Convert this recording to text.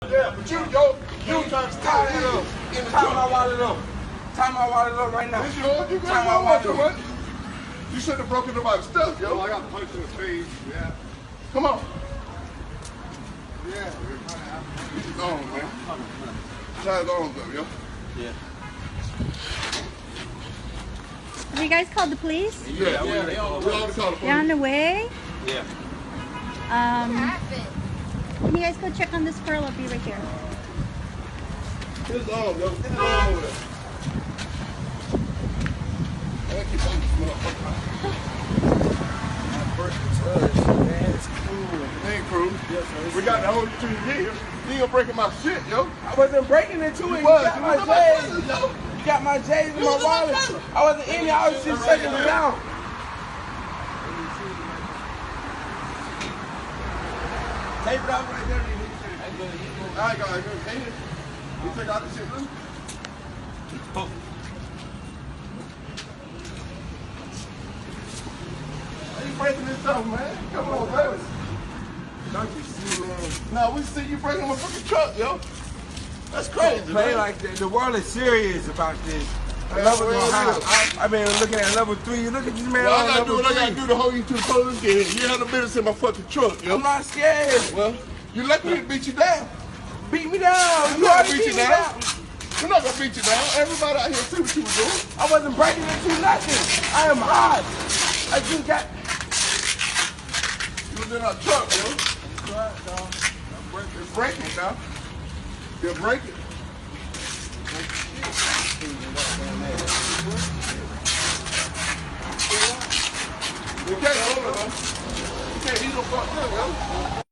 Yeah, but you trying to steal it in the Tie my wallet up. Tie my wallet up right now. It's yours. You Tie my wallet up. You shouldn't have broken nobody's stuff, yo. I got punched in the face. Yeah. Come on. Yeah. It's on, man. Try it on, though, yo. Yeah. Have you guys called the police? Yeah, we already called the police. They're on the way? Yeah. Can you guys go check on this girl? I'll be right here. It's on, yo. It's on over there. Thank you, Man, it's cool. It ain't cool. Yes, sir. We got to hold you to your years. You ain't breaking my shit, yo. I wasn't breaking into it. You got my J's. You got my J's in my wallet. I wasn't in there. I was just checking it out. Tape it out right there. I ain't got it. You take out the shit, man. Oh. You breaking this up, man. Come on, baby. Don't you see, man? No, we see you breaking my fucking truck, yo. That's crazy, Play man. like that. The world is serious about this. Yeah, Level well, high. I've been looking at level 3. You look at this man Well, on I gotta do level what I 3. gotta do to hold you to the police gate. You had no business in my fucking truck, yo. I'm not scared. Well, you let me beat you down. Beat me down. I'm You not already gonna beat you down. I'm not gonna beat you down. Everybody out here see what you were doing. I wasn't breaking into nothing. I am hot. I just got. You was in our truck, yo. It's breaking now. You're breaking. You can't hold it, man. You can't eat no fuck, yo.